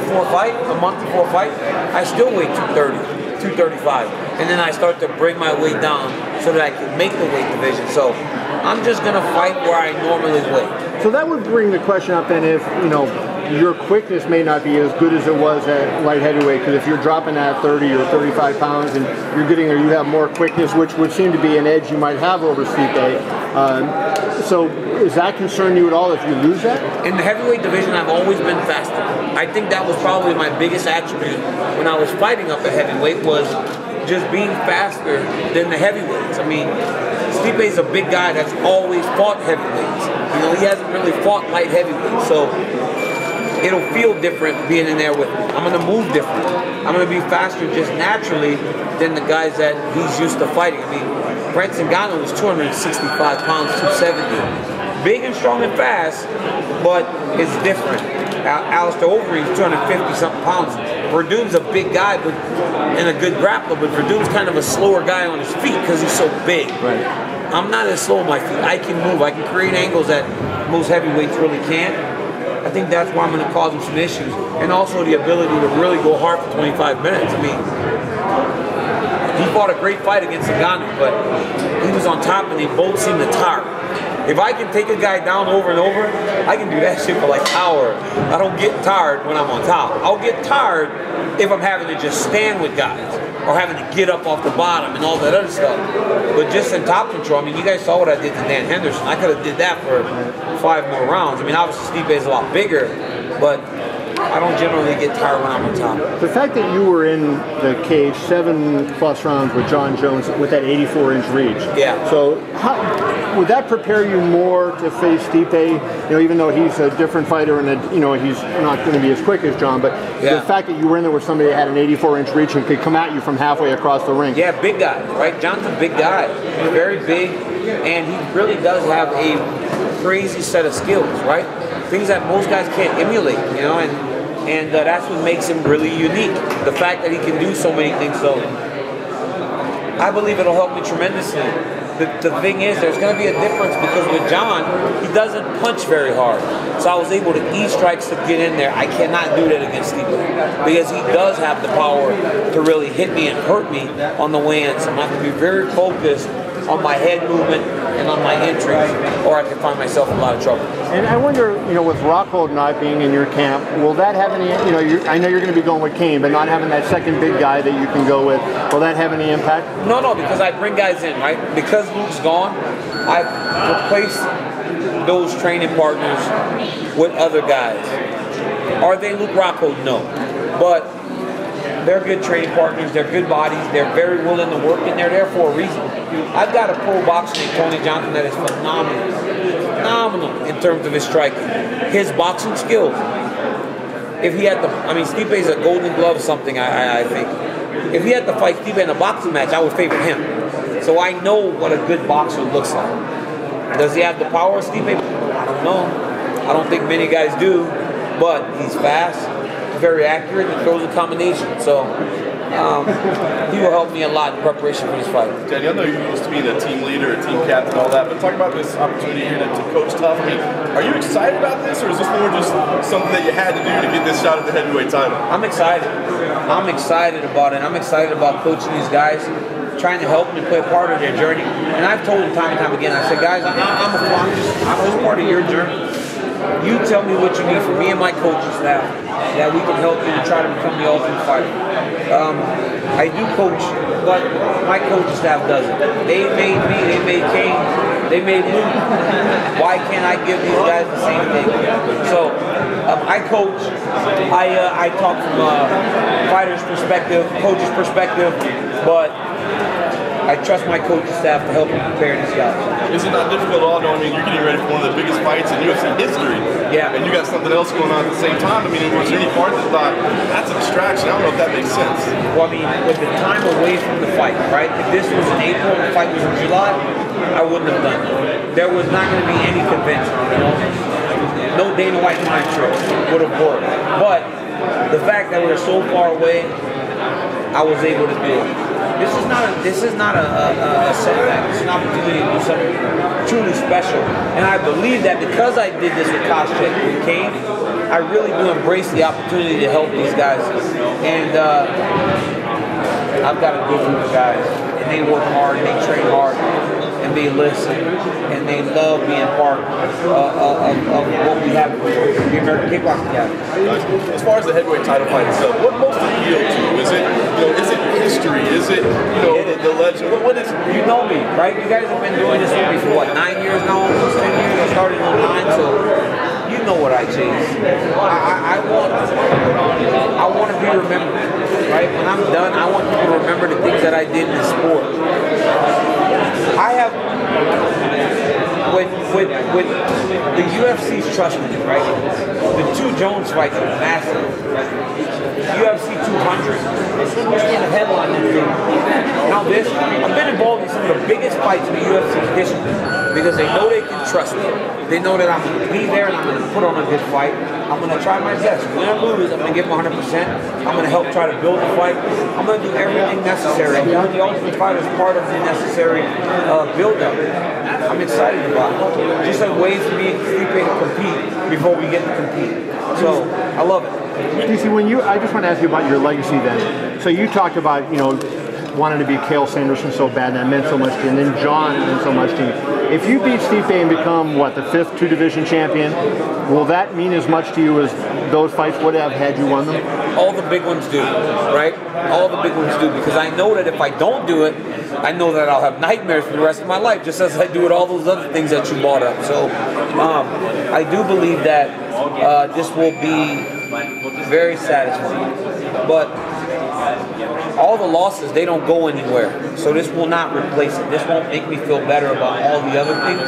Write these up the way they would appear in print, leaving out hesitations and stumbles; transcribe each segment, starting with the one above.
before fight, a month before fight, I still weigh 230, 235. And then I start to bring my weight down so that I can make the weight division. So I'm just going to fight where I normally weigh. So that would bring the question up then, if, you know, your quickness may not be as good as it was at light heavyweight, because if you're dropping at 30 or 35 pounds and you're getting there, you have more quickness, which would seem to be an edge you might have over Stipe. So is that concern you at all if you lose that? In the heavyweight division, I've always been faster. I think that was probably my biggest attribute when I was fighting up at heavyweight, was just being faster than the heavyweights. I mean, Stipe's a big guy that's always fought heavyweights. You know, he hasn't really fought light heavyweights, so it'll feel different being in there with me. I'm going to move different. I'm going to be faster just naturally than the guys that he's used to fighting. I mean, Brent Ngannou was 265 pounds, 270. Big and strong and fast, but it's different. Alistair Overeem's 250-something pounds. Verdum's a big guy but and a good grappler, but Verdum's kind of a slower guy on his feet because he's so big. Right. I'm not as slow on my feet. I can move. I can create angles that most heavyweights really can't. I think that's why I'm going to cause him some issues. And also the ability to really go hard for 25 minutes. I mean, he fought a great fight against Ngannou, but he was on top and they both seemed to tire. If I can take a guy down over and over, I can do that shit for like an hour. I don't get tired when I'm on top. I'll get tired if I'm having to just stand with guys or having to get up off the bottom and all that other stuff. But just in top control, I mean, you guys saw what I did to Dan Henderson. I could have did that for 5 more rounds. I mean, obviously Stipe is a lot bigger, but I don't generally get tired when I'm on top. The fact that you were in the cage 7+ rounds with John Jones with that 84-inch reach. Yeah. So how would that prepare you more to face Stipe? You know, even though he's a different fighter and you know he's not going to be as quick as John, but the fact that you were in there with somebody that had an 84-inch reach and could come at you from halfway across the ring. Yeah, big guy, right? John's a big guy. He's very big, and he really does have a crazy set of skills, right? Things that most guys can't emulate, you know, and that's what makes him really unique. The fact that he can do so many things. So I believe it'll help me tremendously. The thing is, there's going to be a difference because with John, he doesn't punch very hard. So I was able to eat strikes to get in there. I cannot do that against Stipe because he does have the power to really hit me and hurt me on the weigh-in. So I have to be very focused on my head movement and on my entries, or I can find myself in a lot of trouble. And I wonder, you know, with Rockhold not being in your camp, will that have any, you know, I know you're going to be going with Kane, but not having that second big guy that you can go with, will that have any impact? No, because I bring guys in, right? Because Luke's gone, I've replaced those training partners with other guys. Are they Luke Rockhold? No. But they're good training partners, they're good bodies, they're very willing to work, and they're there for a reason. I've got a pro boxer named Tony Johnson that is phenomenal in terms of his striking. His boxing skills. If he had to, I mean, Stipe's a Golden Glove or something, I think. If he had to fight Stipe in a boxing match, I would favor him. So I know what a good boxer looks like. Does he have the power of Stipe? I don't know. I don't think many guys do, but he's fast, very accurate, and throws a combination. So he will help me a lot in preparation for this fight. Daniel, I know you used to be the team leader, team captain, all that, but talk about this opportunity here to coach TUF. I mean, are you excited about this, or is this more just something that you had to do to get this shot at the heavyweight title? I'm excited. I'm excited about it. I'm excited about coaching these guys, trying to help them and play a part of their journey. And I've told them time and time again, I said, guys, I'm just part of your journey. You tell me what you need from me and my coaching staff that we can help you to try to become the ultimate fighter. I do coach, but my coaching staff doesn't. They made me, they made Kane, they made Luke. Why can't I give these guys the same thing? So I coach, I talk from a fighter's perspective, coach's perspective, but I trust my coaching staff to help me prepare these guys. Is it not difficult at all? I mean, you're getting ready for one of the biggest fights in UFC history. Yeah. And you got something else going on at the same time. I mean, was there any part that thought, that's a distraction? I don't know if that makes sense. Well, I mean, with the time away from the fight, right? If this was in April and the fight was in July, I wouldn't have done it. There was not going to be any convention, you know? No Dana White mind trick would have worked. But the fact that we're so far away, I was able to do it. This is not a setback. It's an opportunity to do something truly special. And I believe that because I did this with Koscheck, with Kane, I really do embrace the opportunity to help these guys. And I've got a good group of guys, and they work hard, and they train hard, and they listen, and they love being part of what we have, the American Kickboxing Academy. As far as the heavyweight title fight itself, what most appeal to you? Is it, is it history? Is it, the legend? What is it? You know me, right? You guys have been doing this with me for what, 9 years now? Almost 10 years. I started in 09, so you know what I chase. I want to be remembered, right? When I'm done, I want people to remember the things that I did in the sport. I have, with the UFC's trust me, right? The 2 Jones fights are massive. UFC 200. It's going to be the headline in the thing. Now this, I've been involved in some of the biggest fights in the UFC history because they know they can trust me. They know that I'm going to be there and I'm going to put on a good fight. I'm going to try my best. Win or lose, I'm going to give 100%. I'm going to help try to build the fight. I'm going to do everything necessary. The Ultimate Fighter is part of the necessary build-up. I'm excited about it. Just a way for me and Stipe to compete before we get to compete. So, I love it. DC, I just want to ask you about your legacy then. So you talked about, wanting to be Cael Sanderson so bad, and that meant so much to you, and then John meant so much to you. If you beat Stipe and become, what, the 5th 2-division champion, will that mean as much to you as those fights would have had you won them? All the big ones do, right? All the big ones do, because I know that if I don't do it, I know that I'll have nightmares for the rest of my life, just as I do with all those other things that you brought up. So I do believe that this will be very satisfying. But all the losses, they don't go anywhere. So this will not replace it. This won't make me feel better about all the other things.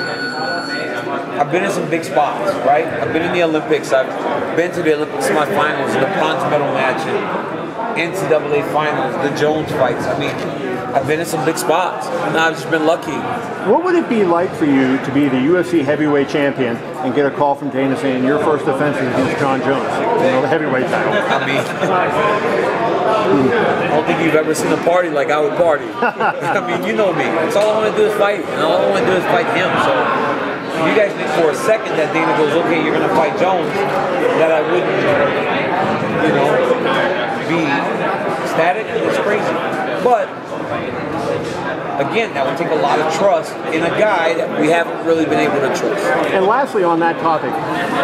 I've been in some big spots, right? I've been in the Olympics. I've been to the Olympic semifinals, the bronze medal match, and NCAA finals, the Jones fights. I mean, I've been in some big spots, and I've just been lucky. What would it be like for you to be the UFC heavyweight champion and get a call from Dana saying your first defense is against John Jones, the heavyweight title? I mean, I don't think you've ever seen a party like I would party. I mean, you know me. That's all I want to do is fight, and all I want to do is fight him. So if you guys think for a second that Dana goes, okay, you're going to fight Jones, that I wouldn't, be ecstatic, it's crazy. But again, that would take a lot of trust in a guy that we haven't really been able to trust. And lastly on that topic,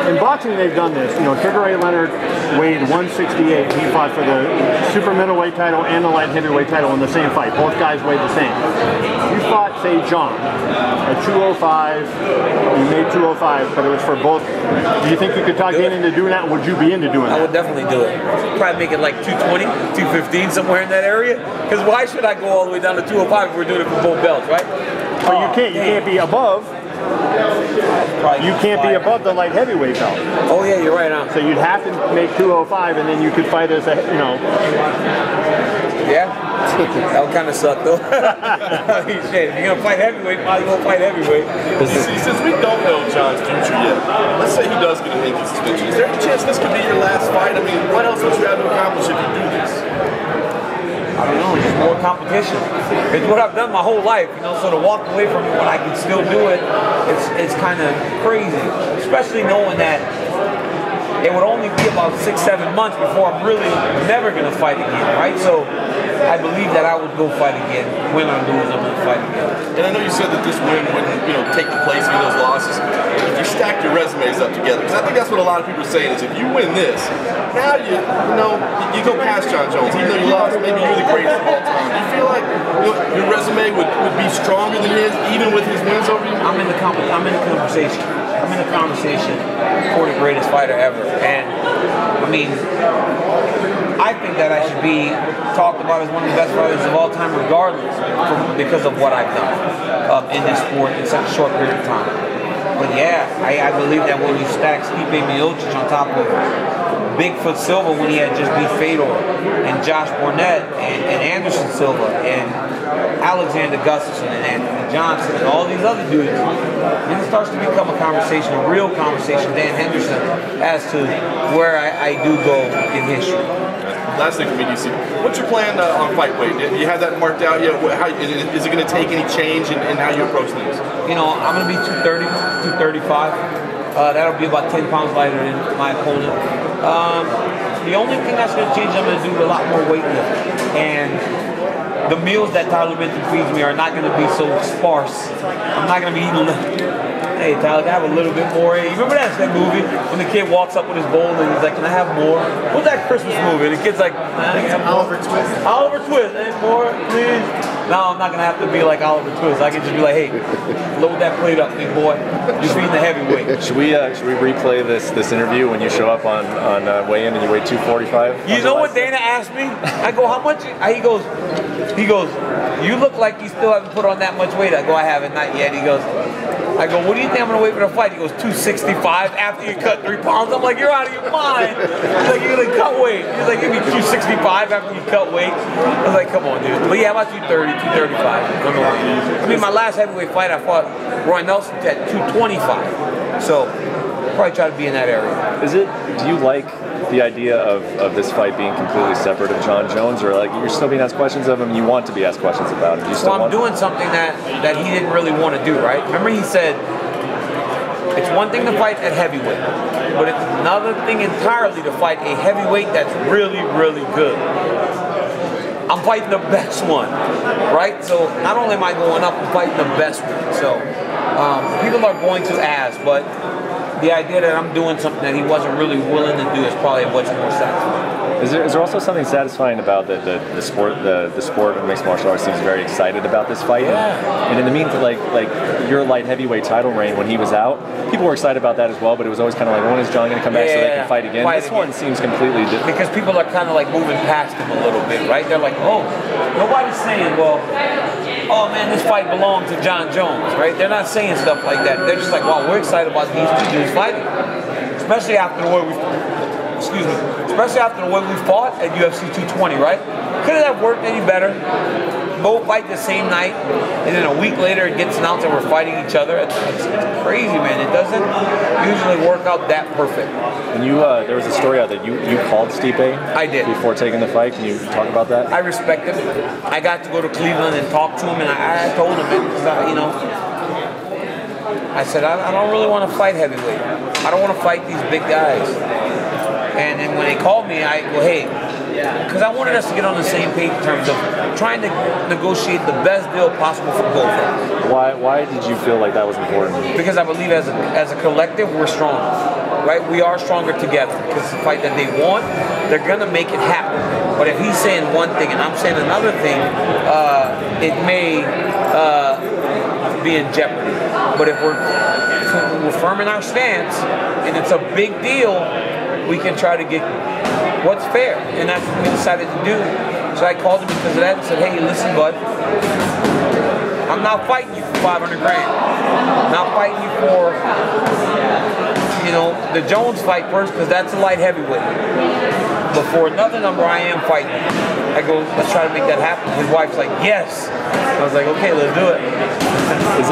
in boxing they've done this. Sugar Ray Leonard weighed 168. He fought for the super middleweight title and the light heavyweight title in the same fight. Both guys weighed the same. You fought, say, John at 205. You made 205, but it was for both. Do you think you could talk Dana into doing that? Would you be into doing that? I would definitely do it. Probably make it like 220, 215, somewhere in that area. Because why should I go all the way down to 205 if we're doing it for both belts, right? But you can't be above. You can't be above the light heavyweight belt. Oh yeah, you're right on. So you'd have to make 205, and then you could fight as a, Yeah, that would kind of suck though. Shit, if you're gonna fight heavyweight, probably gonna fight heavyweight. Since we don't know John's future yet, let's say he does get a naked suspension. Is there a chance this could be your last fight? I mean, what else would you have to accomplish if you do this? I don't know, just more competition. It's what I've done my whole life, so to walk away from it when I can still do it, it's kind of crazy. Especially knowing that it would only be about 6-7 months before I'm really never going to fight again, right? So I believe that I would go fight again. Win or lose, I'm going to fight again. And I know you said that this win wouldn't, take the place of those losses. If you stack your resumes up together, because I think that's what a lot of people are saying is if you win this, now you go past John Jones. Even though you lost, maybe you're the greatest of all time. Do you feel like your resume would be stronger than his, even with his wins over you? I'm in the conversation. I'm in the conversation for the greatest fighter ever. And I mean, I think that I should be talked about as one of the best fighters of all time regardless because of what I've done in this sport in such a short period of time. But yeah, I believe that when you stack Stipe Miocic on top of Bigfoot Silva when he had just beat Fedor, and Josh Barnett, and Anderson Silva, and Alexander Gustafsson, and Anthony Johnson, and all these other dudes, then it starts to become a conversation, a real conversation, Dan Henderson, as to where I do go in history. Last thing for me, DC. What's your plan on fight weight? Do you have that marked out yet? Is it going to take any change in how you approach things? I'm going to be 230, 235. That'll be about 10 pounds lighter than my opponent. The only thing that's going to change, I'm going to do a lot more weightlifting. And the meals that Tyler Benton feeds me are not going to be so sparse. I'm not going to be eating. Hey Tyler, can I have a little bit more? Hey, you remember that movie when the kid walks up with his bowl and he's like, can I have more? What's that Christmas movie? And the kid's like, Oliver Twist. Oliver Twist, hey, more, please. No, I'm not gonna have to be like Oliver Twist. I can just be like, hey, load that plate up, big boy. You're feeding the heavyweight. Should we replay this interview when you show up on weigh-in and you weigh 245? You know what Dana asked me? I go, how much? He goes, you look like you still haven't put on that much weight. I go, I haven't, not yet. He goes, I go, what do you think I'm going to weigh for the fight? He goes, 265 after you cut 3 pounds. I'm like, you're out of your mind. He's like, you're going to cut weight. He's like, give me 265 after you cut weight. I was like, come on, dude. But yeah, about 230, 235. I mean, my last heavyweight fight, I fought Roy Nelson at 225. So, probably try to be in that area. Do you like the idea of this fight being completely separate of Jon Jones, or like you're still being asked questions of him, you want to be asked questions about him? So I'm doing something that he didn't really want to do, right? Remember he said, it's one thing to fight at heavyweight, but it's another thing entirely to fight a heavyweight that's really, really good. I'm fighting the best one, right? So not only am I going up, I'm fighting the best one. So people are going to ask, but the idea that I'm doing something that he wasn't really willing to do is probably what's more satisfying. Is there also something satisfying about the sport? The sport of mixed martial arts seems very excited about this fight. Yeah. And in the meantime, like your light heavyweight title reign when he was out, people were excited about that as well. But it was always kind of like, when is Jon going to come back so they can fight again? This one seems completely different. Because people are kind of like moving past him a little bit, right? They're like, oh, nobody's saying, well, oh man, this fight belongs to Jon Jones, right? They're not saying stuff like that. They're just like, wow, we're excited about these two dudes fighting, especially after the way we fought at UFC 220, right? Couldn't have worked any better. Both fight the same night, and then a week later it gets announced that we're fighting each other. It's crazy, man. It doesn't usually work out that perfect. And there was a story out that you called Stipe. I did. Before taking the fight. Can you talk about that? I respect him. I got to go to Cleveland and talk to him, and I told him, I said, I don't really want to fight heavyweight. I don't want to fight these big guys. And then when they called me, I go, hey, because I wanted us to get on the same page in terms of trying to negotiate the best deal possible for both of us. Why did you feel like that was important? Because I believe as a collective, we're stronger, right? We are stronger together. Because it's a fight that they want, they're going to make it happen. But if he's saying one thing and I'm saying another thing, it may be in jeopardy. But if we're firm in our stance and it's a big deal, we can try to get what's fair, and that's what we decided to do. So I called him because of that and said, hey, listen, bud, I'm not fighting you for 500 grand. I'm not fighting you for, the Jones fight first, because that's a light heavyweight. But for another number, I am fighting. I go, let's try to make that happen. His wife's like, yes. I was like, okay, let's do it. Is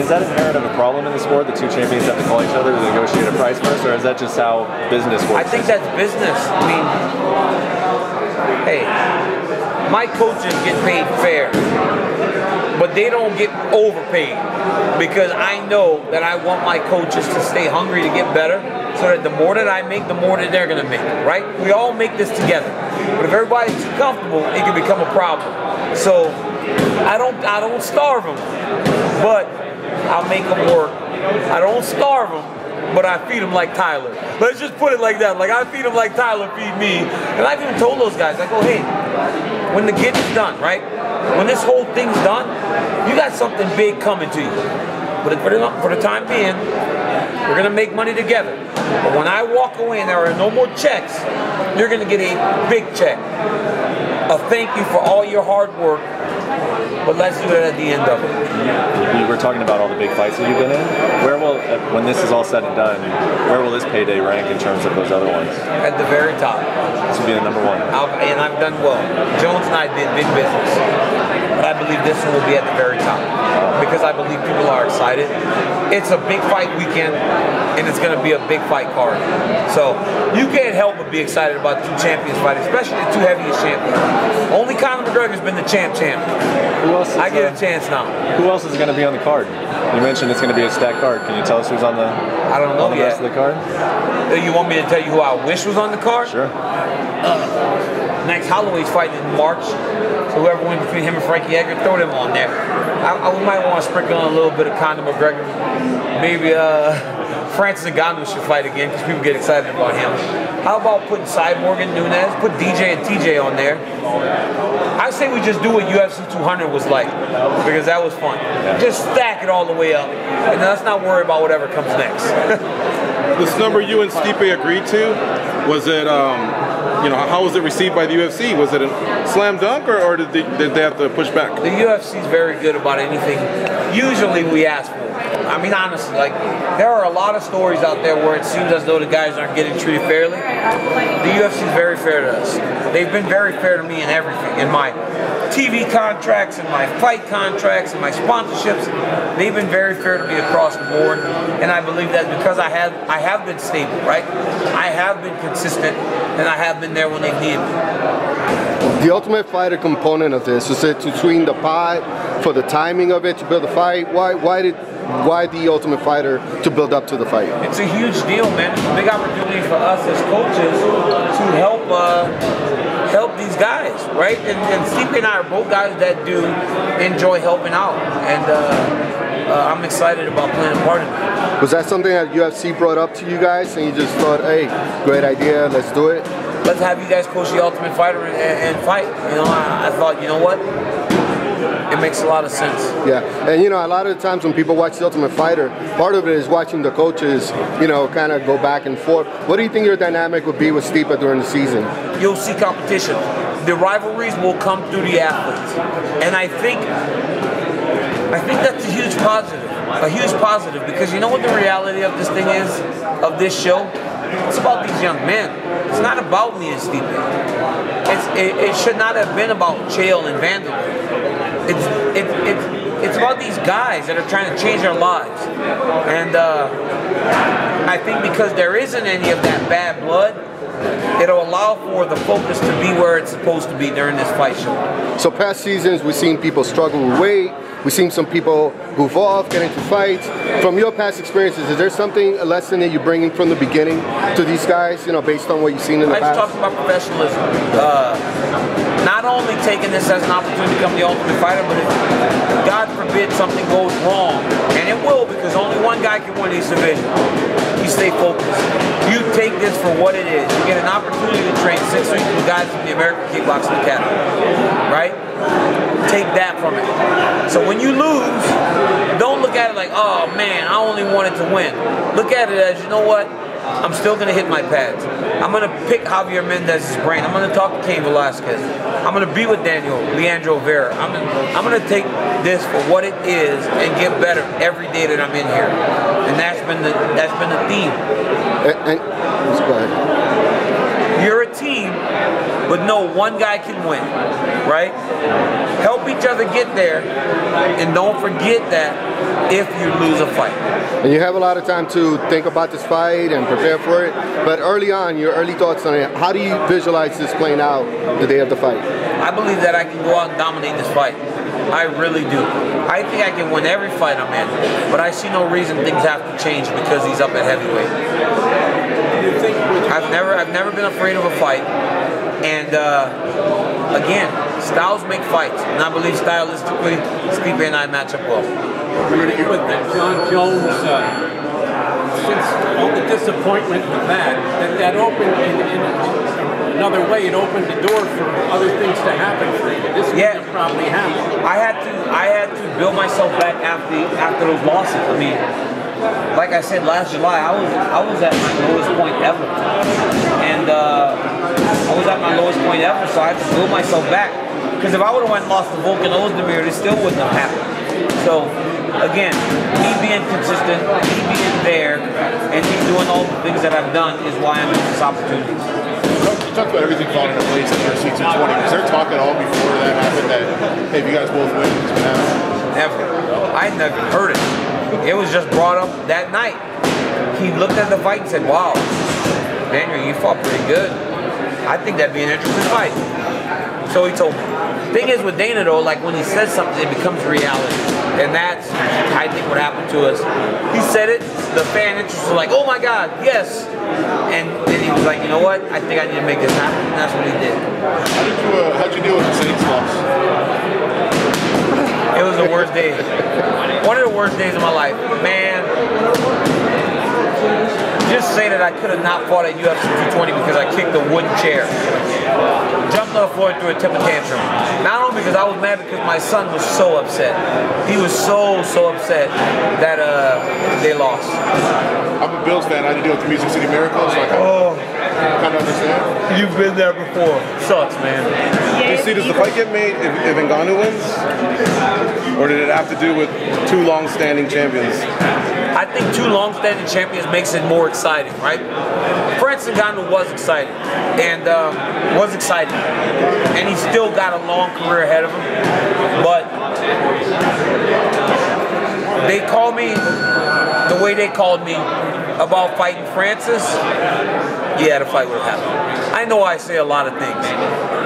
that inherent of a problem in the sport? The two champions have to call each other to negotiate a price first, or is that just how business works? I think that's business. I mean, hey, my coaches get paid fair, but they don't get overpaid, because I know that I want my coaches to stay hungry to get better, so that the more that I make, the more that they're going to make, right? We all make this together. But if everybody's too comfortable, it can become a problem. So I don't starve them, but I'll make them work. I don't starve them, but I feed them like Tyler. Let's just put it like that. Like, I feed them like Tyler feed me. And I've even told those guys, I go, hey, when the getting's done, right? When this whole thing's done, you got something big coming to you. But for the time being, we're going to make money together. But when I walk away and there are no more checks, you're going to get a big check. A thank you for all your hard work. But let's do it at the end of it. We were talking about all the big fights that you've been in. Where will, when this is all said and done, where will this payday rank in terms of those other ones? At the very top. This will be the number one. And I've done well. Jones and I did big business. But I believe this one will be at the very top. Because I believe people are excited. It's a big fight weekend, and it's going to be a big fight card. So you can't help but be excited about two champions fighting, especially the two heaviest champions. Only Conor McGregor's been the champ. Who else? I get a chance now. Who else is going to be on the card? You mentioned it's going to be a stacked card. Can you tell us who's on the? I don't know the yet. rest of the card. You want me to tell you who I wish was on the card? Sure. Next Holloway's fighting in March, so whoever wins between him and Frankie Edgar, throw them on there. I might want to sprinkle on a little bit of Conor McGregor. Maybe Francis Ngannou should fight again because people get excited about him. How about putting Cyborg and Nunes? Put DJ and TJ on there. I say we just do what UFC 200 was like, because that was fun. Just stack it all the way up, and let's not worry about whatever comes next. This number you and Stipe agreed to, was it, you know, how was it received by the UFC? Was it a slam dunk, or did they have to push back? The UFC is very good about anything. Usually we ask for it. I mean, honestly, like, there are a lot of stories out there where it seems as though the guys aren't getting treated fairly. The UFC is very fair to us. They've been very fair to me in everything. In my TV contracts, in my fight contracts, in my sponsorships, they've been very fair to me across the board. And I believe that because I have been stable, right? I have been consistent, and I have been there when they needed me. The Ultimate Fighter component of this, is it between the pod, for the timing of it to build a fight? Why the Ultimate Fighter to build up to the fight? It's a huge deal, man. It's a big opportunity for us as coaches to help these guys, right? And Stipe and I are both guys that do enjoy helping out, and I'm excited about playing a part in it. Was that something that UFC brought up to you guys, and you just thought, hey, great idea, let's do it? Let's have you guys coach the Ultimate Fighter and fight. You know, I thought, you know what? It makes a lot of sense. Yeah, and you know, a lot of the times when people watch The Ultimate Fighter, part of it is watching the coaches, you know, kind of go back and forth. What do you think your dynamic would be with Stipe during the season? You'll see competition. The rivalries will come through the athletes. And I think that's a huge positive, because you know what the reality of this thing is, of this show? It's about these young men. It's not about me and Stipe. It should not have been about Chael and Vanderlei. It's about these guys that are trying to change their lives. And I think because there isn't any of that bad blood, it'll allow for the focus to be where it's supposed to be during this fight show. So past seasons, we've seen people struggle with weight. We've seen some people goof off, get into fights. From your past experiences, is there something, a lesson that you're bringing from the beginning to these guys, you know, based on what you've seen in the past? I just talked about professionalism. Not only taking this as an opportunity to become the Ultimate Fighter, but if, God forbid, something goes wrong, and it will, because only one guy can win these divisions. You stay focused. You take this for what it is. You get an opportunity to train 6 weeks with guys from the American Kickboxing Academy, right? Take that from it. So when you lose, don't look at it like, oh man, I only wanted to win. Look at it as, you know what? I'm still going to hit my pads. I'm going to pick Javier Mendez's brain. I'm going to talk to Cain Velasquez. I'm going to be with Leandro Vera. I'm going to take this for what it is and get better every day that I'm in here. And that's been the theme. Let's go ahead. You're a team, but no one guy can win, right? Help each other get there, and don't forget that if you lose a fight. And you have a lot of time to think about this fight and prepare for it, but early on, your early thoughts on it, how do you visualize this playing out the day of the fight? I believe that I can go out and dominate this fight. I really do. I think I can win every fight I'm in, but I see no reason things have to change because he's up at heavyweight. I've never been afraid of a fight, and again, styles make fights, and I believe stylistically, Stipe and I match up well. With John Jones, since all the disappointment with that opened in another way, it opened the door for other things to happen for you. This would have probably happened. I had to build myself back after those losses. I mean, like I said last July, I was at my lowest point ever, and I was at my lowest point ever. So I had to build myself back, because if I would have went and lost to Volkan Oezdemir, this still wouldn't have happened. So again, me being consistent, me being there, and me doing all the things that I've done is why I'm in this opportunity. You talked about everything falling into place at UFC 220. Was there talk at all before that happened that, hey, if you guys both win, it's going to happen? Never. I never heard it. It was just brought up that night. He looked at the fight and said, wow, Daniel, you fought pretty good. I think that'd be an interesting fight. So he told me. Thing is with Dana though, like when he says something, it becomes reality. And that's, I think, what happened to us. He said it, the fan interest was like, oh my God, yes. And then he was like, you know what, I think I need to make this happen, and that's what he did. How'd you deal with the Saints loss? It was the worst day. One of the worst days of my life. Man, just say that I could have not fought at UFC 220 because I kicked a wooden chair. Jumped on the floor and threw a temper tantrum. Not only because I was mad, because my son was so upset. He was so upset that they lost. I'm a Bills fan. I had to deal with the Music City Miracle, so I kind of understand. You've been there before. Sucks, man. Does the fight get made if Ngannou wins? Or did it have to do with two long-standing champions? I think two long-standing champions makes it more exciting, right? Francis Ngannou was exciting, and he's still got a long career ahead of him. But they call me the way they called me about fighting Francis. Yeah, the fight would have happened. I know I say a lot of things,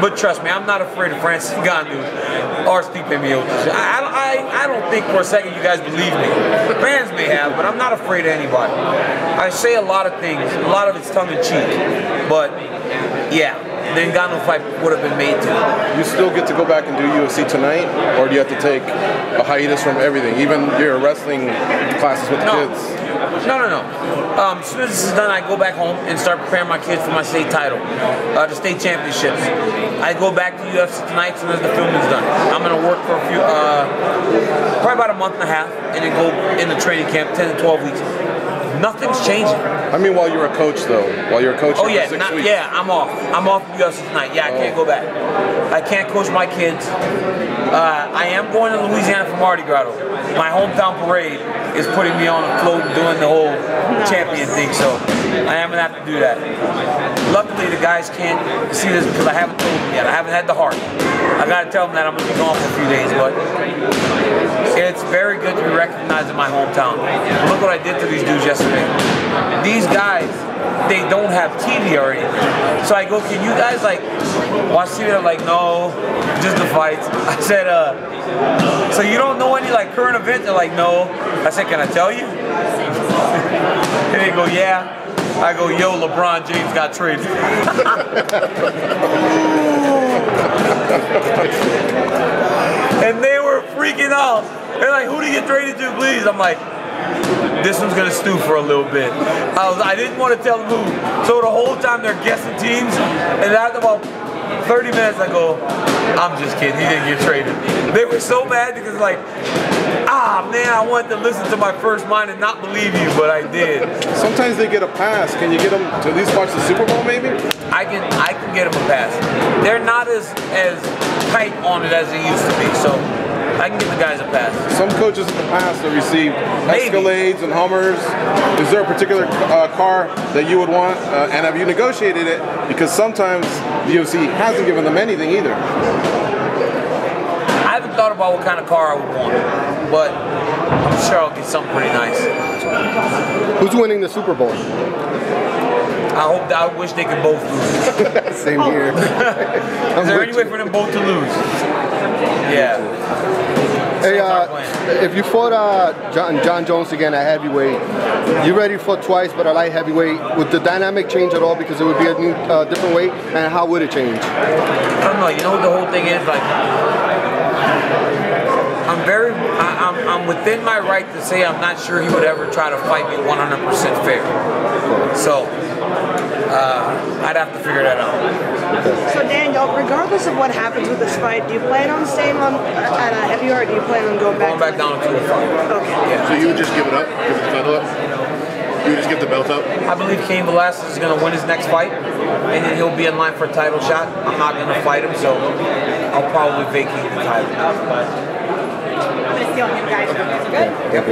but trust me, I'm not afraid of Francis Ngannou or Stipe Miocic. I don't think for a second you guys believe me. Fans may have, but I'm not afraid of anybody. I say a lot of things, a lot of it's tongue-in-cheek, but yeah, the Ngannou fight would have been made too. You still get to go back and do UFC tonight, or do you have to take a hiatus from everything, even your wrestling classes with the kids? No. As soon as this is done, I go back home and start preparing my kids for my state title, the state championships. I go back to UFC tonight as soon as the film is done. I'm going to work for a few, probably about a month and a half, and then go into training camp, 10 to 12 weeks. Nothing's changing. I mean, while you're a coach, though. While you're a coach for 6 weeks. Yeah, I'm off. I'm off from UFC tonight. Yeah, I can't go back. I can't coach my kids. I am going to Louisiana for Mardi Gras. My hometown parade is putting me on a float and doing the whole champion thing, so I am going to have to do that. Luckily, the guys can't see this because I haven't told them yet. I haven't had the heart. I got to tell them that I'm going to be gone for a few days, but it's very good to be recognized in my hometown. Look what I did to these dudes yesterday. These guys, they don't have TV or anything. So I go, can you guys like watch TV? They're like, no, just the fights. I said, so you don't know any like current events? They're like, no. I said, can I tell you? And they go, yeah. I go, yo, LeBron James got traded. And they were freaking out. They're like, who do you get traded to, please? I'm like, this one's gonna stew for a little bit. I didn't want to tell them who. So the whole time they're guessing teams, and after about 30 minutes I go, I'm just kidding, he didn't get traded. They were so mad because like, man, I wanted to listen to my first mind and not believe you, but I did. Sometimes they get a pass. Can you get them to at least watch the Super Bowl maybe? I can get them a pass. They're not as tight on it as they used to be, so I can give the guys a pass. Some coaches in the past have received Escalades and Hummers. Is there a particular car that you would want, and have you negotiated it? Because sometimes the UFC hasn't given them anything either. I haven't thought about what kind of car I would want, but I'm sure I'll get something pretty nice. Who's winning the Super Bowl? I wish they could both lose. Same here. Is there any way for them both to lose? Yeah. Hey, if you fought John Jones again at heavyweight, you already fought twice, but at light heavyweight, would the dynamic change at all because it would be a new, different weight, and how would it change? I don't know. You know what the whole thing is? Like, I'm within my right to say I'm not sure he would ever try to fight me 100% fair. So, I'd have to figure that out. So Daniel, regardless of what happens with this fight, do you plan on staying on at a heavy, or do you plan on going back down to a fight? Okay. Yeah. So you would just give it up? Give the title up? You would just give the belt up? I believe Cain Velasquez is going to win his next fight, and then he'll be in line for a title shot. I'm not going to fight him, so I'll probably vacate the title. I'm going to steal him, guys. Good?